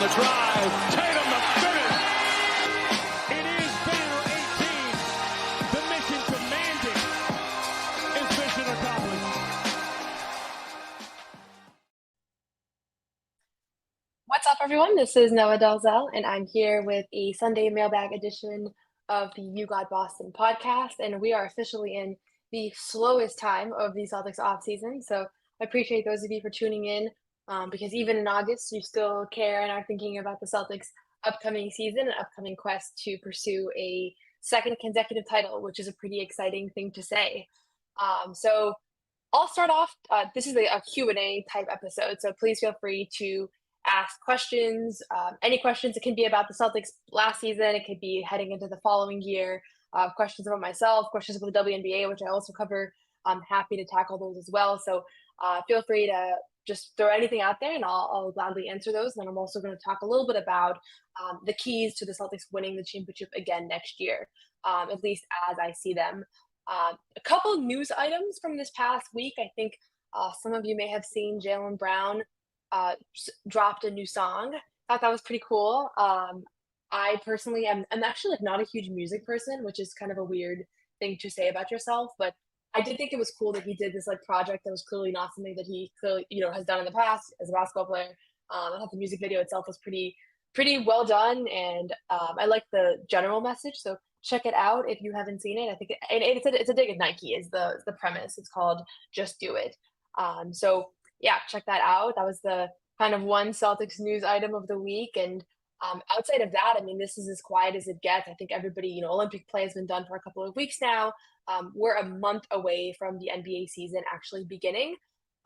the drive. Tatum the finish. It is banner 18. The mission commanded is mission accomplished. What's up, everyone? This is Noa Dalzell, and I'm here with a Sunday mailbag edition of the You Got Boston podcast, and we are officially in the slowest time of the Celtics offseason, so I appreciate those of you for tuning in, because even in August, you still care and are thinking about the Celtics' upcoming season and upcoming quest to pursue a second consecutive title, which is a pretty exciting thing to say. So I'll start off. This is a Q&A type episode, so please feel free to ask questions, any questions. It can be about the Celtics last season. It could be heading into the following year. Questions about myself, questions about the WNBA, which I also cover. I'm happy to tackle those as well. So feel free to just throw anything out there and I'll gladly answer those. And then I'm also going to talk a little bit about the keys to the Celtics winning the championship again next year, at least as I see them. A couple news items from this past week. I think some of you may have seen Jaylen Brown dropped a new song. Thought that was pretty cool. I personally am actually not a huge music person, which is kind of a weird thing to say about yourself, but I did think it was cool that he did this project that was clearly not something that he clearly has done in the past as a basketball player. I thought the music video itself was pretty well done, and I like the general message. So check it out if you haven't seen it. I think it's a dig at Nike is the premise. It's called Just Do It. So yeah, check that out. That was the kind of one Celtics news item of the week. And outside of that, I mean, this is as quiet as it gets. I think everybody, Olympic play has been done for a couple of weeks now. We're a month away from the NBA season actually beginning.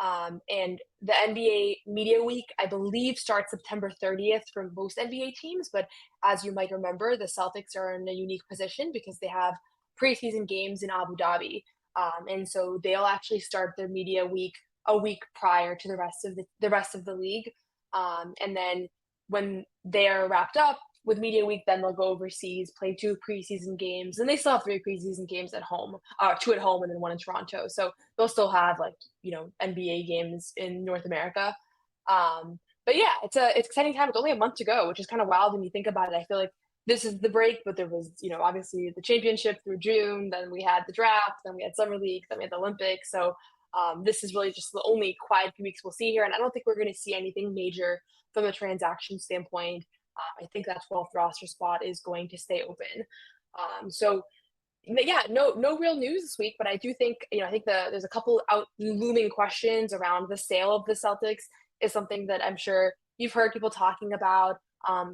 And the NBA Media Week, I believe, starts September 30th for most NBA teams. But as you might remember, the Celtics are in a unique position because they have preseason games in Abu Dhabi. And so they'll actually start their media week a week prior to the rest of the league. And then when they're wrapped up with media week, then they'll go overseas, play 2 preseason games, and they still have 3 preseason games at home, 2 at home and then 1 in Toronto. So they'll still have NBA games in North America. But yeah, it's an exciting time. It's only a month to go, which is kind of wild when you think about it. I feel like this is the break, but there was, obviously the championship through June, then we had the draft, then we had summer league, then we had the Olympics. So this is really just the only quiet few weeks we'll see here. And I don't think we're going to see anything major from a transaction standpoint. I think that 12th roster spot is going to stay open. So yeah, no real news this week, but I do think, I think there's a couple looming questions around the sale of the Celtics is something that I'm sure you've heard people talking about.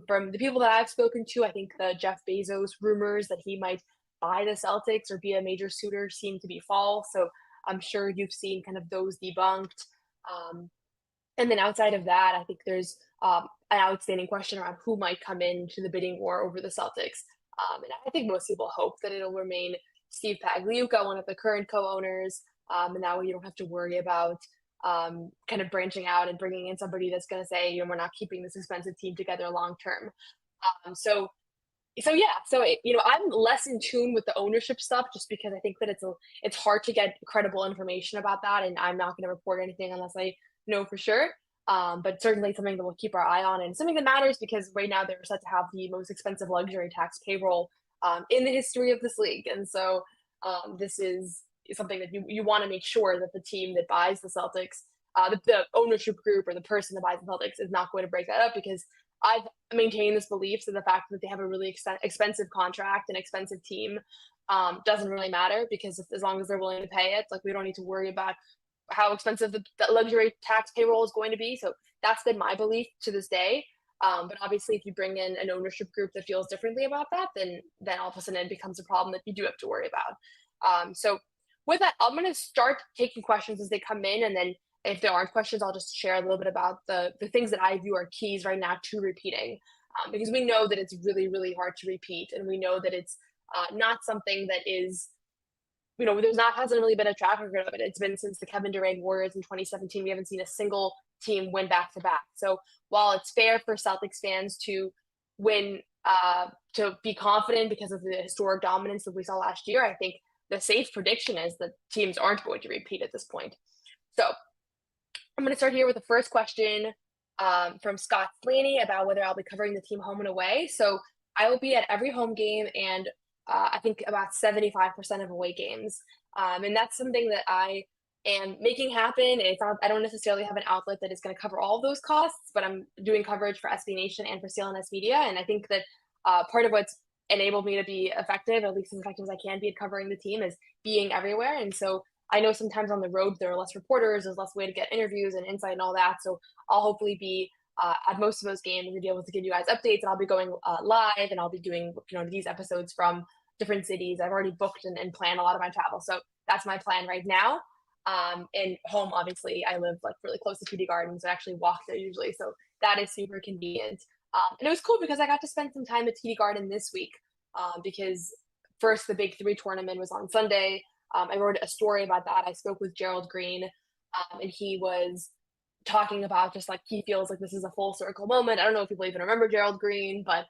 From the people that I've spoken to, I think the Jeff Bezos rumors that he might buy the Celtics or be a major suitor seem to be false. So I'm sure you've seen kind of those debunked. And then outside of that, I think there's an outstanding question around who might come into the bidding war over the Celtics. And I think most people hope that it'll remain Steve Pagliuca, one of the current co-owners. And that way you don't have to worry about kind of branching out and bringing in somebody that's going to say, we're not keeping this expensive team together long term. So I'm less in tune with the ownership stuff just because I think that it's hard to get credible information about that, and I'm not going to report anything unless I know for sure. But certainly something that we'll keep our eye on and something that matters because right now they're set to have the most expensive luxury tax payroll in the history of this league. And so this is something that you want to make sure that the team that buys the Celtics, the ownership group or the person that buys the Celtics is not going to break that up, because I've maintained this belief that the fact that they have a really expensive contract and expensive team doesn't really matter, because as long as they're willing to pay it, we don't need to worry about how expensive the luxury tax payroll is going to be. So that's been my belief to this day. But obviously, if you bring in an ownership group that feels differently about that, then all of a sudden it becomes a problem that you do have to worry about. So with that, I'm going to start taking questions as they come in, and then if there aren't questions, I'll just share a little bit about the things that I view are keys right now to repeating, because we know that it's really, really hard to repeat, and we know that it's not something that is, hasn't really been a track record of it. It's been since the Kevin Durant Warriors in 2017. We haven't seen a single team win back-to-back. So while it's fair for Celtics fans to win, to be confident because of the historic dominance that we saw last year, I think the safe prediction is that teams aren't going to repeat at this point. So I'm going to start here with the first question. from Scott Slaney about whether I'll be covering the team home and away. So I will be at every home game and I think about 75% of away games. And that's something that I am making happen. It's not, I don't necessarily have an outlet that is going to cover all of those costs, but I'm doing coverage for SB Nation and for CLNS Media. And I think that part of what's enabled me to be effective, at least as effective as I can be at covering the team, is being everywhere. And so I know sometimes on the road there are less reporters, there's less way to get interviews and insight and all that. So I'll hopefully be at most of those games and be able to give you guys updates. And I'll be going live, and I'll be doing these episodes from different cities. I've already booked and planned a lot of my travel, so that's my plan right now. And home, obviously, I live like really close to TD Gardens. I actually walk there usually, so that is super convenient. And it was cool because I got to spend some time at TD Garden this week because first the Big Three tournament was on Sunday. I wrote a story about that. I spoke with Gerald Green, and he was talking about just like he feels like this is a full circle moment. I don't know if people even remember Gerald Green, but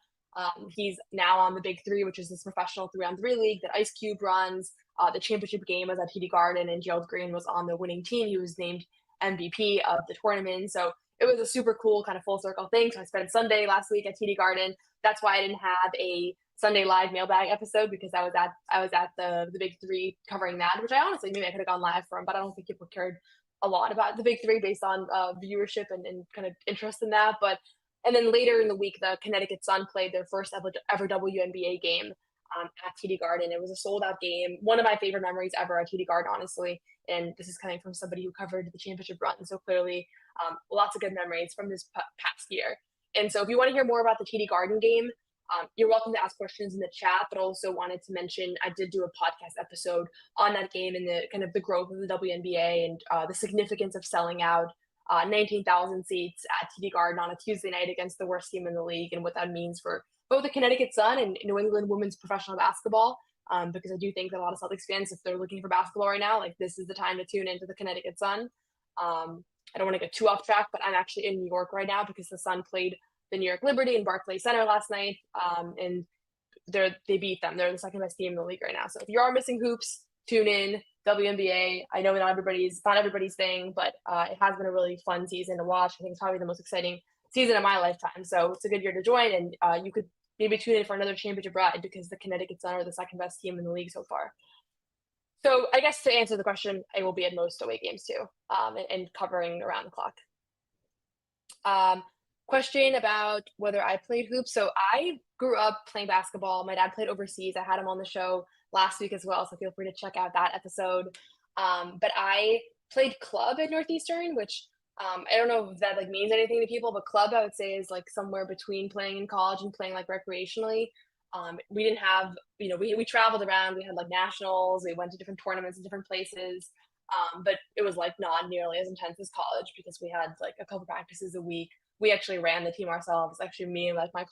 he's now on the Big Three, which is this professional 3-on-3 league that Ice Cube runs. The championship game was at TD Garden, and Gerald Green was on the winning team. He was named MVP of the tournament. So it was a super cool kind of full circle thing. So I spent Sunday last week at TD Garden. That's why I didn't have a Sunday live mailbag episode, because I was at the Big Three covering that, which I honestly maybe I could have gone live from, but I don't think people cared a lot about the Big Three based on viewership and kind of interest in that. But and then later in the week, the Connecticut Sun played their first ever WNBA game at TD Garden. It was a sold out game. One of my favorite memories ever at TD Garden, honestly. And this is coming from somebody who covered the championship run. So clearly, lots of good memories from this past year. And so if you want to hear more about the TD Garden game, you're welcome to ask questions in the chat, but also wanted to mention I did do a podcast episode on that game and the kind of the growth of the WNBA and the significance of selling out 19,000 seats at TD Garden on a Tuesday night against the worst team in the league, and what that means for both the Connecticut Sun and New England women's professional basketball. Because I do think that a lot of Celtics fans, if they're looking for basketball right now, like this is the time to tune into the Connecticut Sun. I don't want to get too off track, but I'm actually in New York right now because the Sun played the New York Liberty in Barclays Center last night, and they beat them. They're the second best team in the league right now. So if you are missing hoops, tune in. WNBA. I know not everybody's thing, but it has been a really fun season to watch. I think it's probably the most exciting season of my lifetime. So it's a good year to join, and you could maybe tune in for another championship ride because the Connecticut Sun are the second best team in the league so far. So I guess to answer the question, I will be at most away games too, and covering around the clock. Question about whether I played hoops. So I grew up playing basketball. My dad played overseas. I had him on the show last week as well, so feel free to check out that episode. But I played club at Northeastern, which I don't know if that like means anything to people, but club I would say is like somewhere between playing in college and playing like recreationally. We didn't have, we traveled around. We had like nationals. We went to different tournaments in different places. But it was like not nearly as intense as college because we had like a couple practices a week. We actually ran the team ourselves. Actually, me and like my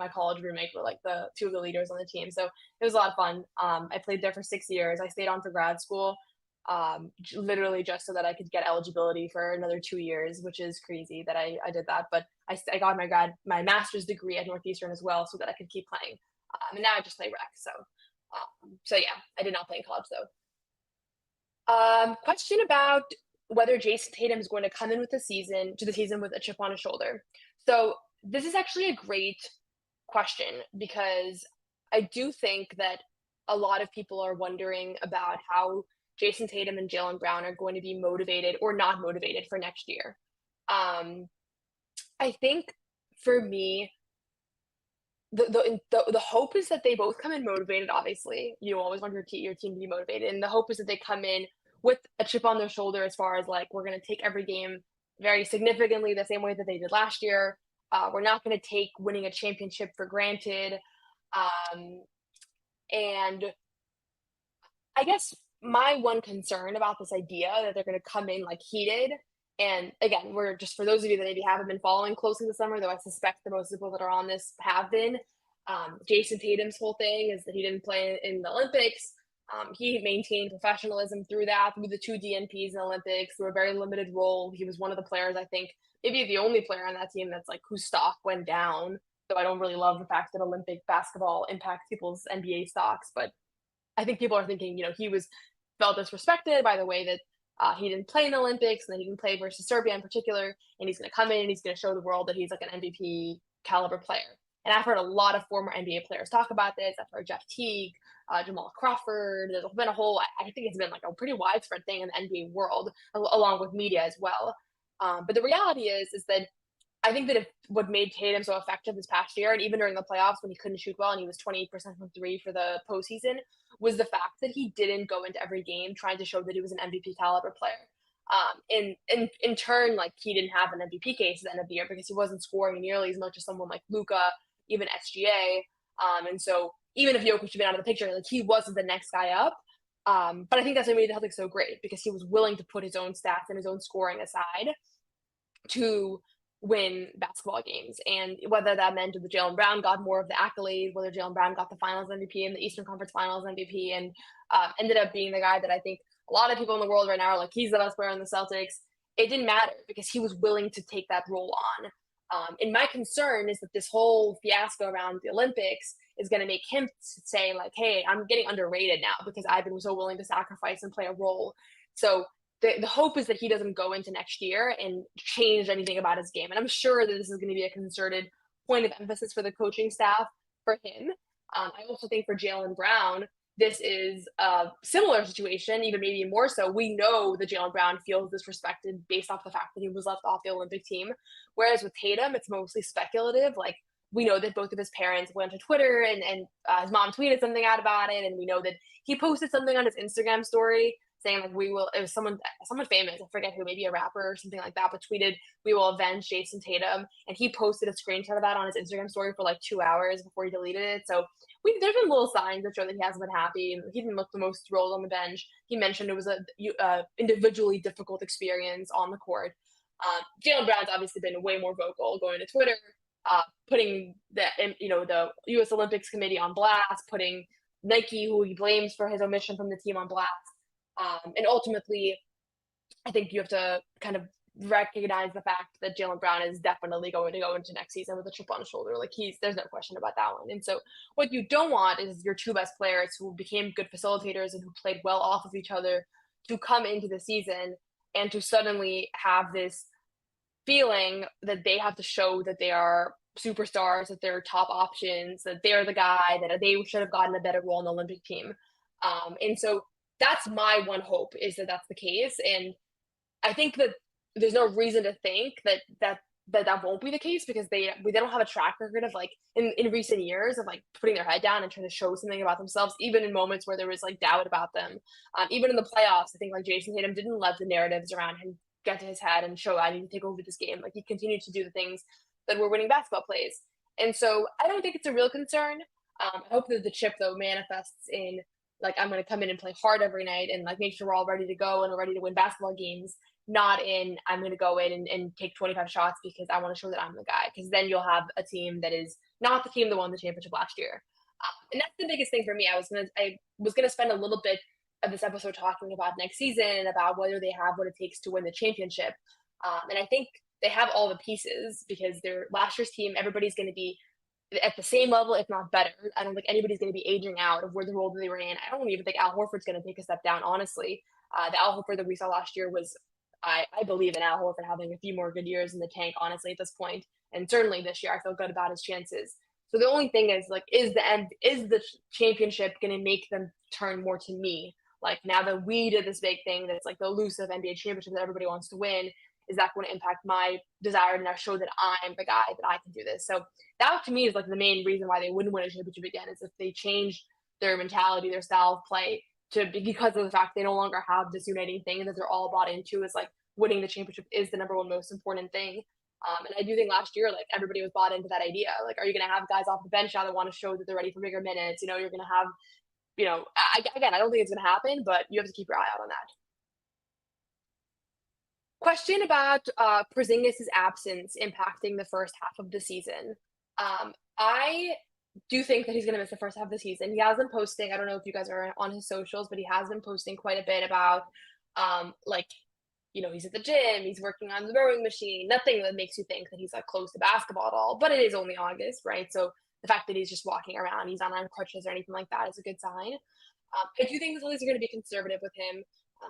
college roommate were like the two of the leaders on the team. So it was a lot of fun. I played there for 6 years. I stayed on for grad school, literally just so that I could get eligibility for another 2 years, which is crazy that I did that. But I got my master's degree at Northeastern as well, so that I could keep playing. And now I just play rec. So yeah, I did not play in college though. Question about whether Jayson Tatum is going to come in to the season with a chip on his shoulder. So this is actually a great question because I do think that a lot of people are wondering about how Jayson Tatum and Jaylen Brown are going to be motivated or not motivated for next year. I think for me, the hope is that they both come in motivated. Obviously, you always want your team to be motivated, and the hope is that they come in with a chip on their shoulder as far as like we're going to take every game very significantly the same way that they did last year. We're not going to take winning a championship for granted. And I guess my one concern about this idea that they're going to come in like heated. And again, we're just for those of you that maybe haven't been following closely this summer, though I suspect the most people that are on this have been. Jayson Tatum's whole thing is that he didn't play in the Olympics. He maintained professionalism through the 2 DNPs in the Olympics, through a very limited role. He was one of the players, I think, maybe the only player on that team that's like whose stock went down. So I don't really love the fact that Olympic basketball impacts people's NBA stocks, but I think people are thinking, he was felt disrespected by the way that He didn't play in the Olympics, and then he didn't play versus Serbia in particular, and he's going to come in and he's going to show the world that he's like an MVP caliber player. And I've heard a lot of former NBA players talk about this. I've heard Jeff Teague, Jamal Crawford. There's been a whole, I think it's been like a pretty widespread thing in the NBA world, along with media as well. But the reality is that I think that if what made Tatum so effective this past year, and even during the playoffs when he couldn't shoot well and he was 28% from three for the postseason, was the fact that he didn't go into every game trying to show that he was an MVP caliber player. In turn, like he didn't have an MVP case at the end of the year because he wasn't scoring nearly as much as someone like Luka, even SGA. And so even if Jokic had been out of the picture, like he wasn't the next guy up. But I think that's what made the Celtics so great because he was willing to put his own stats and his own scoring aside to win basketball games. And whether that meant that Jaylen Brown got more of the accolade, whether Jaylen Brown got the Finals MVP and the Eastern Conference Finals MVP, and ended up being the guy that I think a lot of people in the world right now are like, he's the best player in the Celtics. It didn't matter because he was willing to take that role on. And my concern is that this whole fiasco around the Olympics is going to make him say like, hey, I'm getting underrated now because I've been so willing to sacrifice and play a role. So the hope is that he doesn't go into next year and change anything about his game. And I'm sure that this is going to be a concerted point of emphasis for the coaching staff for him. I also think for Jaylen Brown, this is a similar situation, even maybe more so. We know that Jaylen Brown feels disrespected based off the fact that he was left off the Olympic team. Whereas with Tatum, it's mostly speculative. Like, we know that both of his parents went to Twitter and his mom tweeted something out about it. And we know that he posted something on his Instagram story saying like, it was someone famous, I forget who, maybe a rapper or something like that, but tweeted, we will avenge Jayson Tatum. And he posted a screenshot of that on his Instagram story for like 2 hours before he deleted it. So there's been little signs that show that he hasn't been happy. He didn't look the most thrilled on the bench. He mentioned it was a individually difficult experience on the court. Jaylen Brown's obviously been way more vocal, going to Twitter, putting the U.S. Olympics Committee on blast, putting Nike, who he blames for his omission from the team, on blast. And ultimately, I think you have to kind of recognize the fact that Jaylen Brown is definitely going to go into next season with a chip on his shoulder. Like there's no question about that one. And so what you don't want is your two best players who became good facilitators and who played well off of each other to come into the season and to suddenly have this feeling that they have to show that they are superstars, that they're top options, that they're the guy, that they should have gotten a better role in the Olympic team. And so that's my one hope, is that that's the case. And I think that there's no reason to think that won't be the case because they don't have a track record of like in recent years of like putting their head down and trying to show something about themselves, even in moments where there was like doubt about them. Even in the playoffs, I think like Jayson Tatum didn't let the narratives around him get to his head and show, I need to take over this game. Like he continued to do the things that were winning basketball plays. And so I don't think it's a real concern. I hope that the chip though manifests in like, I'm going to come in and play hard every night and like make sure we're all ready to go and we're ready to win basketball games, not in I'm going to go in and take 25 shots because I want to show that I'm the guy. Because then you'll have a team that is not the team that won the championship last year. And that's the biggest thing for me. I was going to spend a little bit of this episode talking about next season and about whether they have what it takes to win the championship. And I think they have all the pieces because they're last year's team. Everybody's going to be at the same level, if not better. I don't think anybody's going to be aging out of where the role that they were in. I don't even think Al Horford's going to take a step down, honestly. The Al Horford that we saw last year was, I believe in Al Horford having a few more good years in the tank, honestly, at this point. And certainly this year, I feel good about his chances. So the only thing is, like, is the championship going to make them turn more to me? Like, now that we did this big thing that's like the elusive NBA championship that everybody wants to win, is that going to impact my desire to now show that I'm the guy, that I can do this? So that to me is like the main reason why they wouldn't win a championship again, is if they change their mentality, their style of play because of the fact they no longer have this uniting thing that they're all bought into, is like winning the championship is the number one most important thing. And I do think last year, like everybody was bought into that idea. Like, are you going to have guys off the bench now that want to show that they're ready for bigger minutes? You're going to have, again, I don't think it's going to happen, but you have to keep your eye out on that. Question about Porzingis' absence impacting the first half of the season. I do think that he's going to miss the first half of the season. He has been posting, I don't know if you guys are on his socials, but he has been posting quite a bit about, he's at the gym, he's working on the rowing machine, nothing that makes you think that he's like close to basketball at all, but it is only August, right? So the fact that he's just walking around, he's not on crutches or anything like that is a good sign. I do think the Celtics are going to be conservative with him.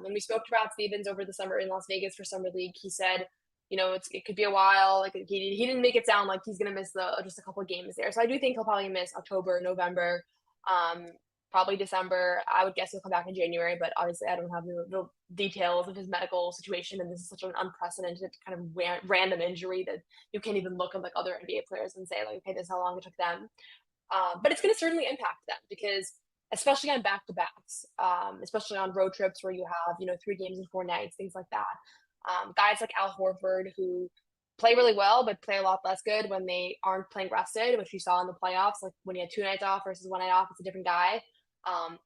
And we spoke to Brad Stevens over the summer in Las Vegas for Summer League. He said, it could be a while. Like he didn't make it sound like he's gonna miss just a couple of games there. So I do think he'll probably miss October, November, probably December. I would guess he'll come back in January, but obviously I don't have the details of his medical situation, and this is such an unprecedented kind of random injury that you can't even look at like other NBA players and say like, okay, this is how long it took them. But it's going to certainly impact them because, especially on back-to-backs, especially on road trips where you have 3 games in 4 nights, things like that. Guys like Al Horford who play really well but play a lot less good when they aren't playing rested, which you saw in the playoffs. Like when you had 2 nights off versus 1 night off, it's a different guy.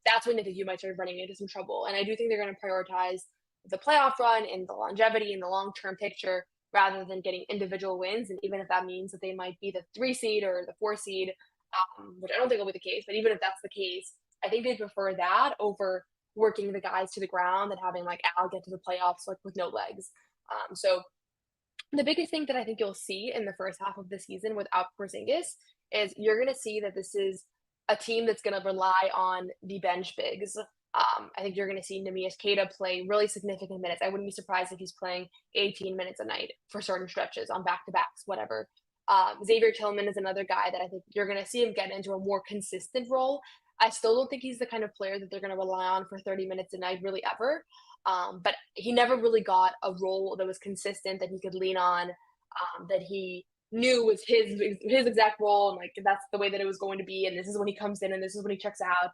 That's when I think you might start running into some trouble. And I do think they're going to prioritize the playoff run and the longevity and the long-term picture rather than getting individual wins. And even if that means that they might be the 3 seed or the 4 seed, which I don't think will be the case, but even if that's the case, I think they prefer that over working the guys to the ground and having like Al get to the playoffs like with no legs. So the biggest thing that I think you'll see in the first half of the season without Porzingis is you're going to see that this is a team that's going to rely on the bench bigs. I think you're going to see Neemias Queta play really significant minutes. I wouldn't be surprised if he's playing 18 minutes a night for certain stretches on back-to-backs, whatever. Xavier Tillman is another guy that I think you're going to see him get into a more consistent role. I still don't think he's the kind of player that they're going to rely on for 30 minutes a night, really ever. But he never really got a role that was consistent that he could lean on, that he knew was his exact role, and like that's the way that it was going to be. And this is when he comes in, and this is when he checks out,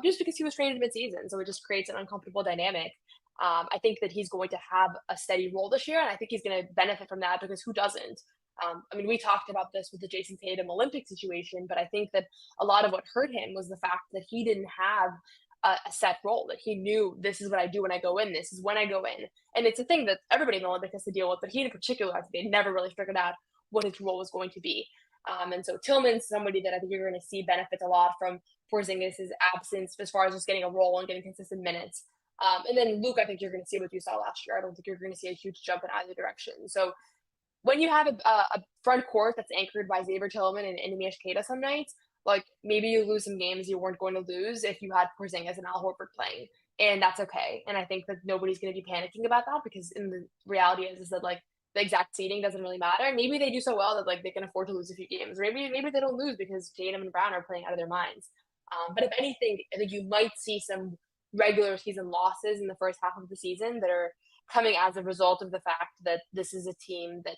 just because he was traded mid-season. So it just creates an uncomfortable dynamic. I think that he's going to have a steady role this year, and I think he's going to benefit from that because who doesn't? We talked about this with the Jayson Tatum Olympic situation, but I think that a lot of what hurt him was the fact that he didn't have a set role, that he knew this is what I do when I go in, this is when I go in. And it's a thing that everybody in the Olympics has to deal with, but he in particular, I think they never really figured out what his role was going to be. And so Tillman's somebody that I think you're going to see benefits a lot from Porzingis' absence as far as just getting a role and getting consistent minutes. And then Luke, I think you're going to see what you saw last year. I don't think you're going to see a huge jump in either direction. So when you have a front court that's anchored by Xavier Tillman and Neemias Queta some nights, like maybe you lose some games you weren't going to lose if you had Porzingis and Al Horford playing, and that's okay. And I think that nobody's going to be panicking about that because in the reality is that like the exact seeding doesn't really matter. Maybe they do so well that like they can afford to lose a few games. Maybe they don't lose because Tatum and Brown are playing out of their minds. But if anything, I think you might see some regular season losses in the first half of the season that are coming as a result of the fact that this is a team that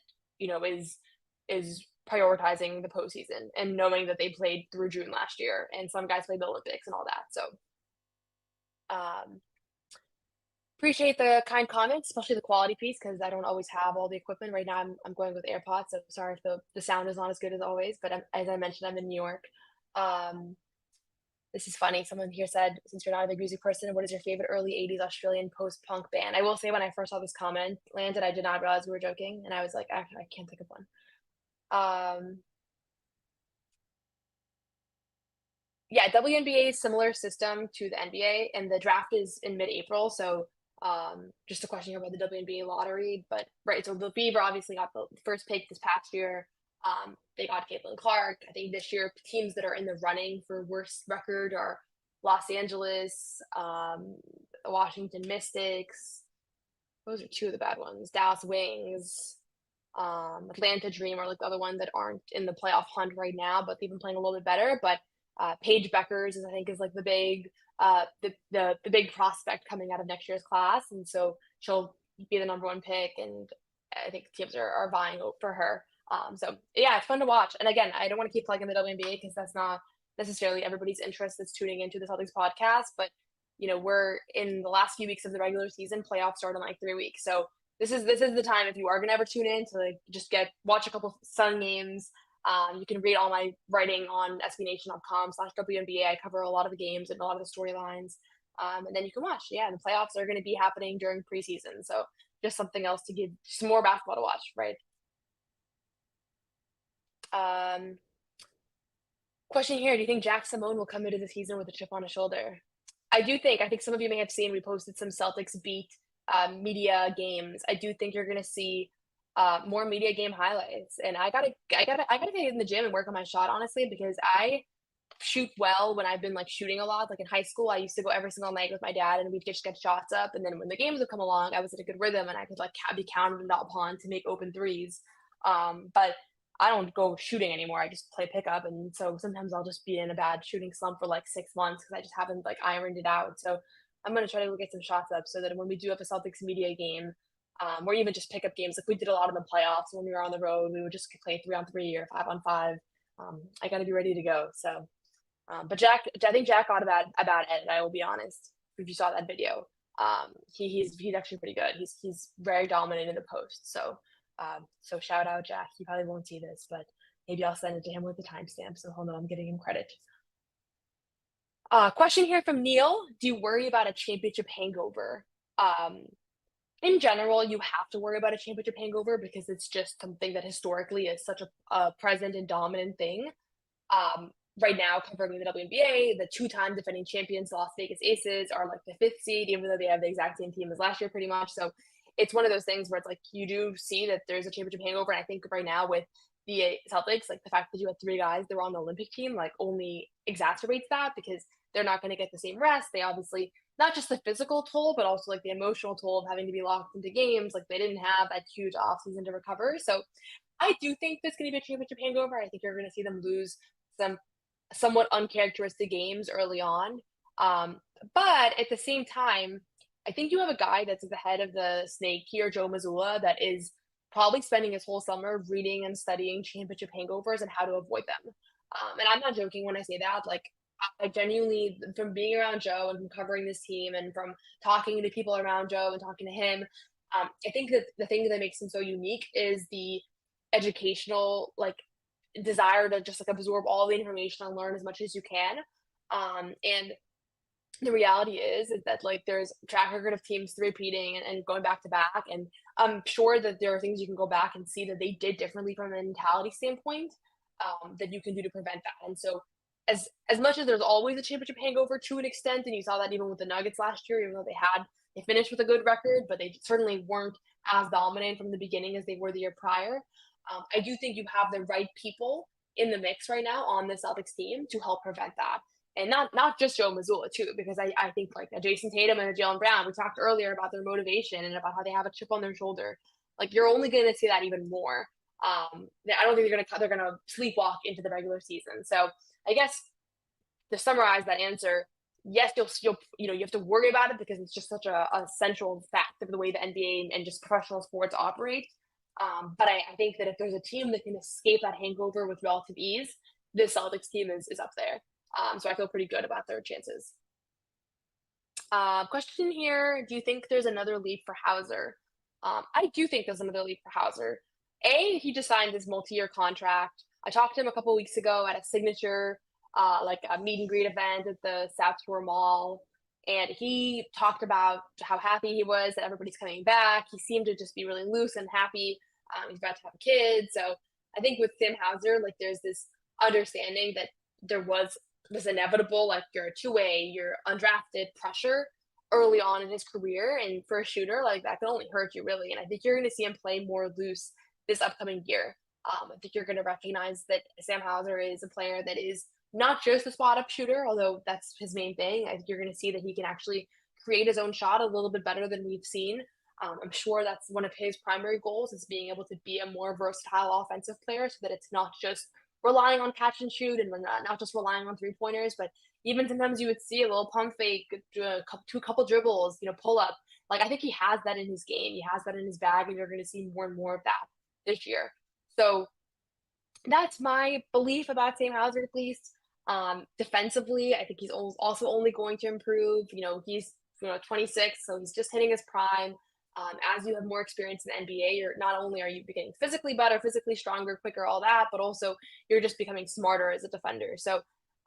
is prioritizing the postseason and knowing that they played through June last year and some guys played the Olympics and all that. So appreciate the kind comments, especially the quality piece, because I don't always have all the equipment right now. I'm going with AirPods, so sorry if the sound is not as good as always, but as I mentioned, I'm in New York. This is funny. Someone here said, since you're not a big music person, what is your favorite early 80s Australian post-punk band? I will say when I first saw this comment landed, I did not realize we were joking, and I was like, actually, I can't think of one. Yeah, WNBA is similar system to the NBA, and the draft is in mid-April, so just a question here about the WNBA lottery, but right, so the Fever obviously got the first pick this past year. They got Caitlin Clark. I think this year teams that are in the running for worst record are Los Angeles, Washington Mystics. Those are 2 of the bad ones. Dallas Wings, Atlanta Dream are like the other one that aren't in the playoff hunt right now, but they've been playing a little bit better. But Paige Beckers I think is like the big the big prospect coming out of next year's class, and so she'll be the number 1 pick, and I think teams are vying for her. So yeah, it's fun to watch. And again, I don't want to keep plugging the WNBA because that's not necessarily everybody's interest that's tuning into the Celtics podcast, but we're in the last few weeks of the regular season. Playoffs start in like 3 weeks, so this is the time if you are gonna ever tune in to like just watch a couple Sun games. You can read all my writing on sbnation.com/WNBA. I cover a lot of the games and a lot of the storylines, and then you can watch. Yeah, and the playoffs are going to be happening during preseason, so just something else to give some more basketball to watch, right? Question here: do you think Jack Simone will come into the season with a chip on his shoulder? I do think. I think some of you may have seen we posted some Celtics beat media games. I do think you're going to see more media game highlights, and I gotta get in the gym and work on my shot, honestly, because shoot well when I've been like shooting a lot. Like in high school, I used to go every single night with my dad and we'd just get shots up. And then when the games would come along, I was in a good rhythm and I could like be counted upon to make open threes. But I don't go shooting anymore. I just play pickup. And so sometimes I'll just be in a bad shooting slump for like 6 months because I just haven't like ironed it out. So I'm going to try to get some shots up so that when we do have a Celtics media game, or even just pickup games, like we did a lot of the playoffs when we were on the road, we would just play 3-on-3 or 5-on-5. I got to be ready to go. So, but I think Jack got a bad edit. I will be honest. If you saw that video, he's actually pretty good. He's very dominant in the post. So, so shout out Jack. He probably won't see this, but maybe I'll send it to him with the timestamp so he'll know I'm giving him credit. Question here from Neil: do you worry about a championship hangover? In general, you have to worry about a championship hangover because it's just something that historically is such a present and dominant thing. Right now, covering the WNBA, the two-time defending champions, Las Vegas Aces, are like the 5th seed, even though they have the exact same team as last year, pretty much. So it's one of those things where it's like you do see that there's a championship hangover. And I think right now with the Celtics, like the fact that you had 3 guys that were on the Olympic team, like only exacerbates that because they're not going to get the same rest. They obviously not just the physical toll, but also like the emotional toll of having to be locked into games. Like they didn't have that huge offseason to recover. So I do think there's going to be a championship hangover. I think you're going to see them lose some somewhat uncharacteristic games early on. But at the same time, I think you have a guy that's at the head of the snake here, Joe Mazzulla, that is probably spending his whole summer reading and studying championship hangovers and how to avoid them. And I'm not joking when I say that. Like, I genuinely, from being around Joe and from covering this team and from talking to people around Joe and talking to him, I think that the thing that makes him so unique is the educational, like, desire to just like absorb all the information and learn as much as you can. And the reality is that like there's a track record of teams repeating and going back to back. And I'm sure that there are things you can go back and see that they did differently from a mentality standpoint that you can do to prevent that. And so as much as there's always a championship hangover to an extent, and you saw that even with the Nuggets last year, even though they finished with a good record, but they certainly weren't as dominant from the beginning as they were the year prior. I do think you have the right people in the mix right now on the Celtics team to help prevent that. And not just Joe Mazzulla too, because I think like a Jayson Tatum and a Jaylen Brown, we talked earlier about their motivation and about how they have a chip on their shoulder. Like you're only going to see that even more. I don't think they're gonna sleepwalk into the regular season. So I guess to summarize that answer, yes, you'll you have to worry about it because it's just such a central fact of the way the NBA and just professional sports operate. But I think that if there's a team that can escape that hangover with relative ease, this Celtics team is up there. So I feel pretty good about their chances. Question here: do you think there's another leap for Hauser? I do think there's another leap for Hauser. He just signed this multi-year contract. I talked to him a couple weeks ago at a signature, like a meet and greet event at the South Shore Mall. And he talked about how happy he was that everybody's coming back. He seemed to just be really loose and happy. He's about to have a kid. So I think with Sam Hauser, like there's this understanding that there was this inevitable, like you're a two-way, you're undrafted pressure early on in his career. And for a shooter, like that can only hurt you really. And I think you're going to see him play more loose this upcoming year. I think you're going to recognize that Sam Hauser is a player that is not just a spot-up shooter, although that's his main thing. I think you're going to see that he can actually create his own shot a little bit better than we've seen. I'm sure that's one of his primary goals is being able to be a more versatile offensive player so that it's not just relying on catch and shoot and not just relying on three-pointers, but even sometimes you would see a little pump fake, do a couple dribbles, pull up. Like I think he has that in his game. He has that in his bag, and you're going to see more and more of that this year. So that's my belief about Sam Hauser, at least. Defensively, I think he's also only going to improve. He's 26, so he's just hitting his prime. As you have more experience in the NBA, you're not only are you getting physically better, physically stronger, quicker, all that, but also you're just becoming smarter as a defender. So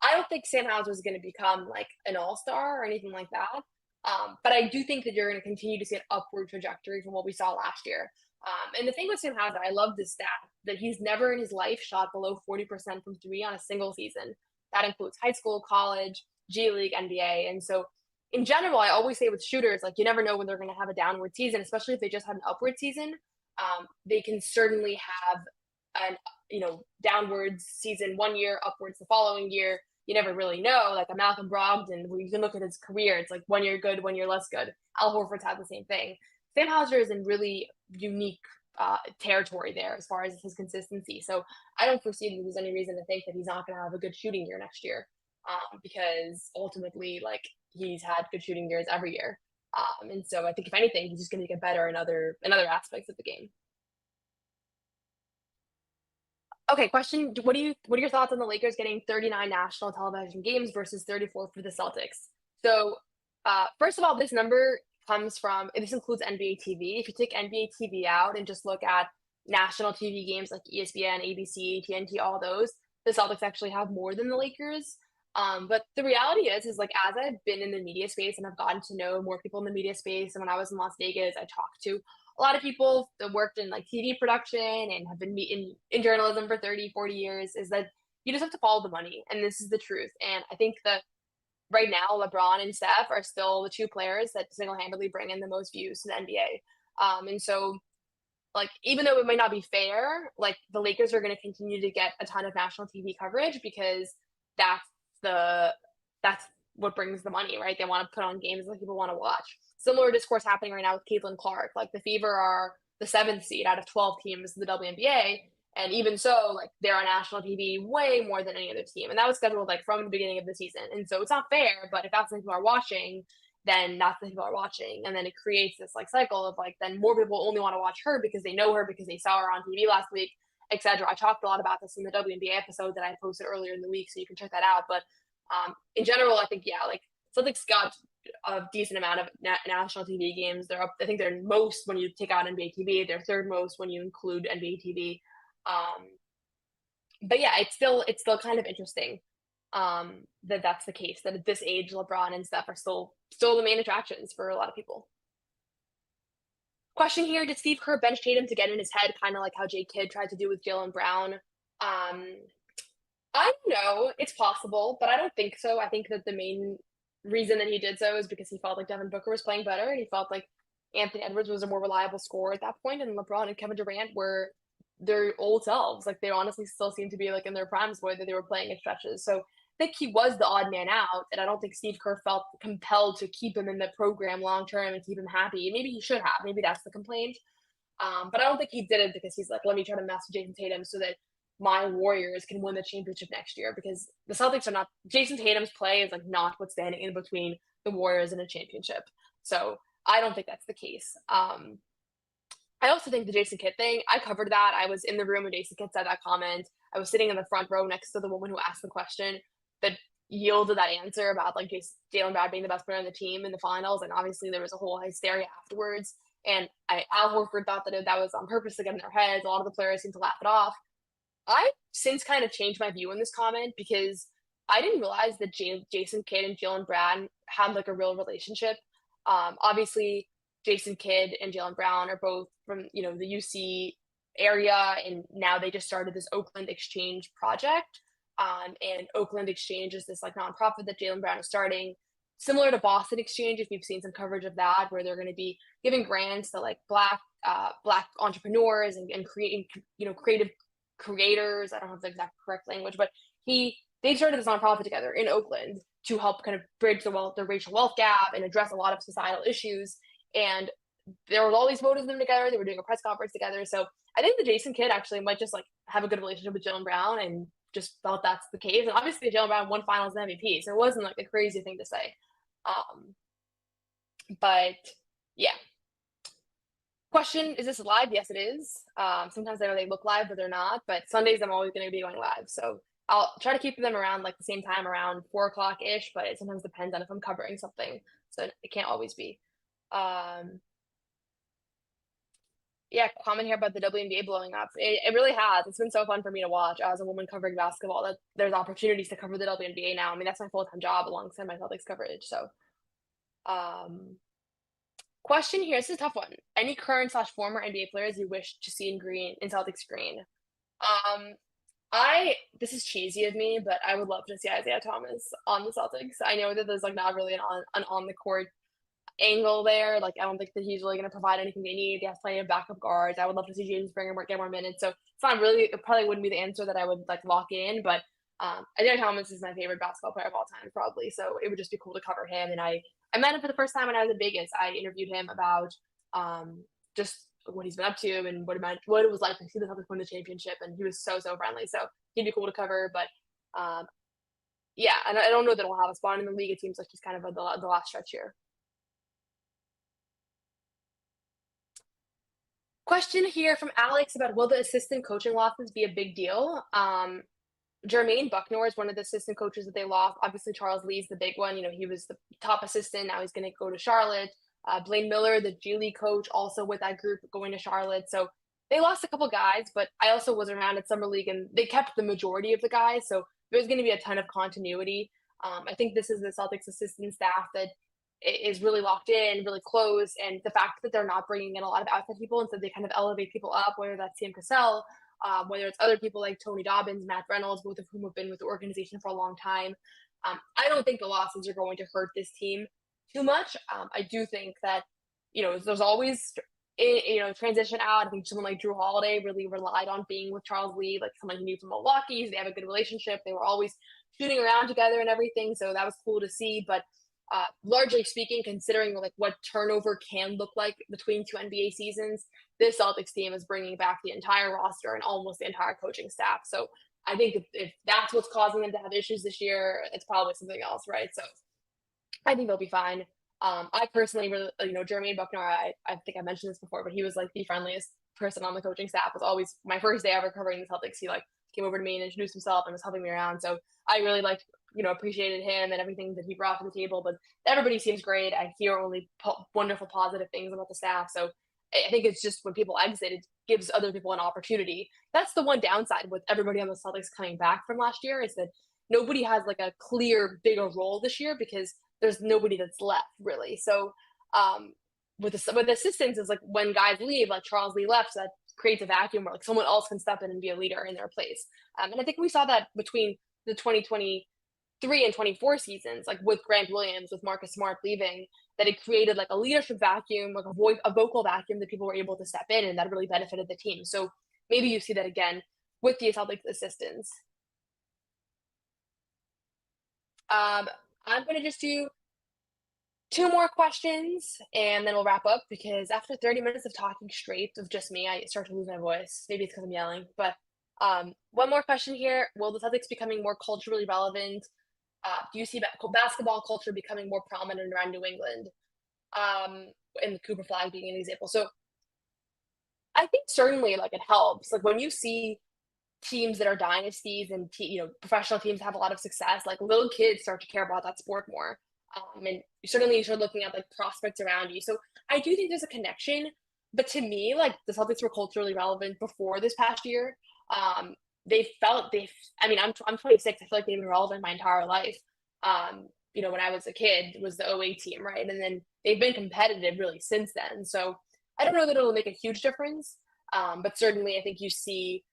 I don't think Sam Hauser is going to become like an all-star or anything like that. But I do think that you're going to continue to see an upward trajectory from what we saw last year. And the thing with Sam Hauser, I love this stat that he's never in his life shot below 40% from three on a single season. That includes high school, college, G League, NBA. And so in general, I always say with shooters, like you never know when they're going to have a downward season, especially if they just had an upward season. They can certainly have an downwards season one year, upwards the following year. you never really know. Like a Malcolm Brogdon, where you can look at his career, it's like 1 year good, 1 year less good. Al Horford's had the same thing. Sam Hauser is in really unique territory there as far as his consistency. So I don't foresee that there's any reason to think that he's not going to have a good shooting year next year, because ultimately, like, he's had good shooting years every year. And so I think if anything, he's just going to get better in other aspects of the game. Okay, question. What are your thoughts on the Lakers getting 39 national television games versus 34 for the Celtics? So, first of all, this number comes from this includes NBA TV. If you take NBA TV out and just look at national TV games like ESPN, ABC, TNT, all those, the Celtics actually have more than the Lakers. But the reality is like as I've been in the media space and I've gotten to know more people in the media space, and when I was in Las Vegas, I talked to a lot of people that worked in like TV production and have been in journalism for 30, 40 years, is that you just have to follow the money. And this is the truth. And I think that right now, LeBron and Steph are still the two players that single-handedly bring in the most views to the NBA. And so, like, even though it might not be fair, like the Lakers are going to continue to get a ton of national TV coverage because that's the that's what brings the money, right? They want to put on games that people want to watch. Similar discourse happening right now with Caitlin Clark. Like the Fever are the 7th seed out of 12 teams in the WNBA, and even so, like they're on national TV way more than any other team. And that was scheduled like from the beginning of the season. And so it's not fair, but if that's what people are watching, then that's what people are watching. And then it creates this like cycle of like then more people only want to watch her because they know her, because they saw her on TV last week, etc. I talked a lot about this in the WNBA episode that I posted earlier in the week, so you can check that out. But in general, I think like Celtics got a decent amount of national TV games. They're up. I think they're most when you take out NBA TV. They're third most when you include NBA TV. But yeah, it's still kind of interesting that that's the case. That at this age, LeBron and Steph are still the main attractions for a lot of people. Question here: did Steve Kerr bench Tatum to get in his head, kind of like how Jay Kidd tried to do with Jaylen Brown? I don't know. It's possible, but I don't think so. I think that the main reason that he did so is because he felt like Devin Booker was playing better, and he felt like Anthony Edwards was a more reliable scorer at that point, and LeBron and Kevin Durant were their old selves. Like they honestly still seem to be like in their primes, whether they were playing in stretches. So I think he was the odd man out, and I don't think Steve Kerr felt compelled to keep him in the program long term and keep him happy. Maybe he should have. Maybe that's the complaint. But I don't think he did it because he's like, let me try to mess with Jayson Tatum so that my Warriors can win the championship next year, because the Celtics are not. Jayson Tatum's play is like not what's standing in between the Warriors and a championship. So I don't think that's the case. I also think the Jason Kidd thing, I covered that. I was in the room when Jason Kidd said that comment. I was sitting in the front row next to the woman who asked the question that yielded that answer about like Jaylen Brown being the best player on the team in the finals. And obviously there was a whole hysteria afterwards. And Al Horford thought that that was on purpose to get in their heads. A lot of the players seemed to laugh it off. I've since kind of changed my view on this comment because I didn't realize that Jason Kidd and Jaylen Brown had like a real relationship. Obviously, Jason Kidd and Jaylen Brown are both from the UC area, and now they just started this Oakland Exchange project. And Oakland Exchange is this like nonprofit that Jaylen Brown is starting, similar to Boston Exchange. If you've seen some coverage of that, where they're going to be giving grants to like black entrepreneurs and creating creative creators. I don't have the exact correct language, but they started this nonprofit together in Oakland to help kind of bridge the racial wealth gap and address a lot of societal issues. And there was all these photos of them together. They were doing a press conference together. So I think the Jason Kidd actually might just like have a good relationship with Jaylen Brown, and just felt that's the case. And obviously Jaylen Brown won finals and MVP, so it wasn't like a crazy thing to say. But yeah. Question, is this live? Yes, it is. Sometimes I know they look live, but they're not. But Sundays, I'm always going to be going live. So I'll try to keep them around like the same time, around 4 o'clock-ish, but it sometimes depends on if I'm covering something. So it can't always be. Yeah, comment here about the WNBA blowing up. It really has. It's been so fun for me to watch as a woman covering basketball, that there's opportunities to cover the WNBA now. I mean, that's my full-time job alongside my Celtics coverage. So, question here. This is a tough one. Any current/former NBA players you wish to see in Celtics green? This is cheesy of me, but I would love to see Isaiah Thomas on the Celtics. I know that there's like not really an on the court angle there. Like I don't think that he's really going to provide anything they need. They have plenty of backup guards. I would love to see James Springer get more minutes. So it's not really. It probably wouldn't be the answer that I would like lock in, but Isaiah Thomas is my favorite basketball player of all time, probably. So it would just be cool to cover him. And I met him for the first time when I was in Vegas. I interviewed him about just what he's been up to and what it was like to see the Celtics win the championship. And he was so friendly. So he'd be cool to cover. But yeah, and I don't know that he'll have a spot in the league. It seems like he's kind of the last stretch here. Question here from Alex about will the assistant coaching losses be a big deal? Jermaine Bucknor is one of the assistant coaches that they lost. Obviously, Charles Lee's the big one. He was the top assistant. Now he's going to go to Charlotte. Blaine Miller, the G League coach, also with that group going to Charlotte. So they lost a couple guys, but I also was around at Summer League and they kept the majority of the guys. So there's going to be a ton of continuity. I think this is the Celtics assistant staff that is really locked in, really close. And the fact that they're not bringing in a lot of outside people, instead they kind of elevate people up, whether that's Sam Cassell, whether it's other people like Tony Dobbins, Matt Reynolds, both of whom have been with the organization for a long time. I don't think the losses are going to hurt this team too much. I do think that, there's always, transition out. I think someone like Drew Holiday really relied on being with Charles Lee, like someone he knew from Milwaukee. They have a good relationship. They were always shooting around together and everything. So that was cool to see. But largely speaking, considering like what turnover can look like between two NBA seasons, this Celtics team is bringing back the entire roster and almost the entire coaching staff. So I think if that's what's causing them to have issues this year, it's probably something else, right? So I think they'll be fine. I personally really, Jermaine Buckner, I think I mentioned this before, but he was like the friendliest person on the coaching staff. Was always my first day ever covering the Celtics. He like came over to me and introduced himself and was helping me around. So I really liked, appreciated him and everything that he brought to the table. But everybody seems great. I hear only wonderful, positive things about the staff. So I think it's just when people exit, it gives other people an opportunity. That's the one downside with everybody on the Celtics coming back from last year, is that nobody has like a clear, bigger role this year because there's nobody that's left really. So with assistants, is like when guys leave, like Charles Lee left, so that creates a vacuum where like someone else can step in and be a leader in their place. And I think we saw that between the 2023 and 24 seasons, like with Grant Williams, with Marcus Smart leaving, that it created like a leadership vacuum, like a vocal vacuum that people were able to step in, and that really benefited the team. So maybe you see that again with the Celtics assistants. I'm going to just do two more questions and then we'll wrap up, because after 30 minutes of talking straight of just me, I start to lose my voice. Maybe it's because I'm yelling. But one more question here. Will the Celtics becoming more culturally relevant? Do you see basketball culture becoming more prominent around New England? And the Cooper flag being an example. So I think certainly like it helps. Like when you see teams that are dynasties and professional teams have a lot of success, like little kids start to care about that sport more. And certainly you start looking at like prospects around you. So I do think there's a connection, but to me, like the Celtics were culturally relevant before this past year. I'm 26. I feel like they've been relevant my entire life. When I was a kid, it was the '08 team, right? And then they've been competitive really since then. So I don't know that it'll make a huge difference. But certainly I think you see,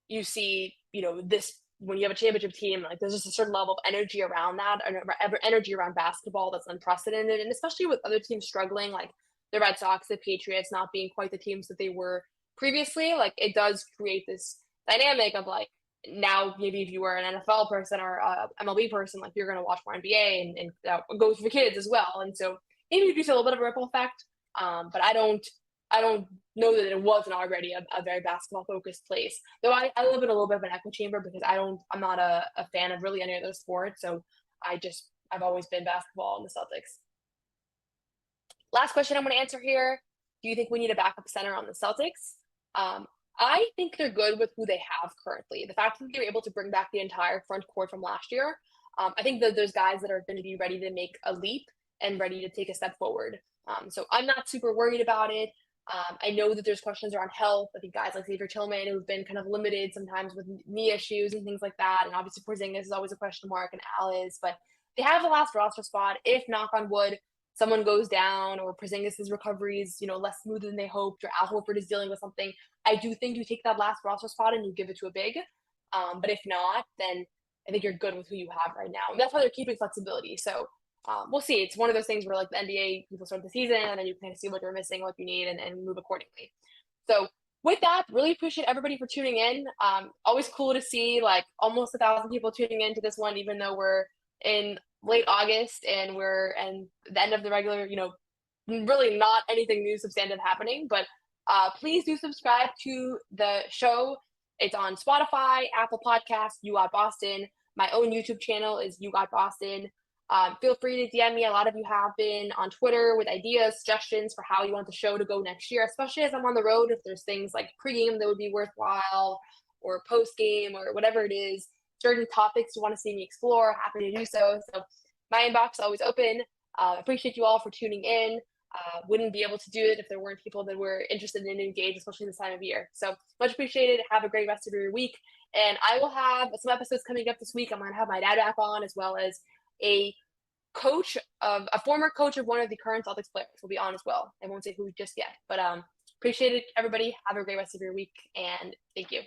this when you have a championship team, like there's just a certain level of energy around that, and energy around basketball that's unprecedented. And especially with other teams struggling, like the Red Sox, the Patriots not being quite the teams that they were previously, like it does create this dynamic of like, now maybe if you were an NFL person or MLB person, like you're going to watch more NBA, and that goes for kids as well. And so maybe you do see a little bit of a ripple effect. But I don't know that it wasn't already a very basketball focused place. Though I live in a little bit of an echo chamber because I'm not a fan of really any of those sports. So I've always been basketball in the Celtics. Last question I'm going to answer here. Do you think we need a backup center on the Celtics? I think they're good with who they have currently. The fact that they were able to bring back the entire front court from last year, I think that there's guys that are going to be ready to make a leap and ready to take a step forward. So I'm not super worried about it. I know that there's questions around health. I think guys like Xavier Tillman, who've been kind of limited sometimes with knee issues and things like that. And obviously Porzingis is always a question mark, and Al is. But they have the last roster spot. If, knock on wood, someone goes down or Porzingis' recovery is, less smooth than they hoped, or Al Horford is dealing with something, I do think you take that last roster spot and you give it to a big. But if not, then I think you're good with who you have right now. And that's why they're keeping flexibility. So we'll see. It's one of those things where like the NBA, people start the season and then you kind of see what you're missing, what you need, and move accordingly. So with that, really appreciate everybody for tuning in. Always cool to see like almost 1,000 people tuning into this one, even though we're in late August and we're in the end of the regular, really not anything new substantive happening. But please do subscribe to the show. It's on Spotify, Apple Podcasts, You Got Boston. My own YouTube channel is You Got Boston. Feel free to DM me. A lot of you have been on Twitter with ideas, suggestions for how you want the show to go next year, especially as I'm on the road. If there's things like pregame that would be worthwhile or postgame or whatever it is, certain topics you want to see me explore, happy to do so. So my inbox is always open. Appreciate you all for tuning in. Wouldn't be able to do it if there weren't people that were interested and engaged, especially this time of year. So much appreciated. Have a great rest of your week. And I will have some episodes coming up this week. I'm going to have my dad back on, as well as a former coach of one of the current Celtics players will be on as well. I won't say who just yet, but appreciate it, everybody. Have a great rest of your week, and thank you.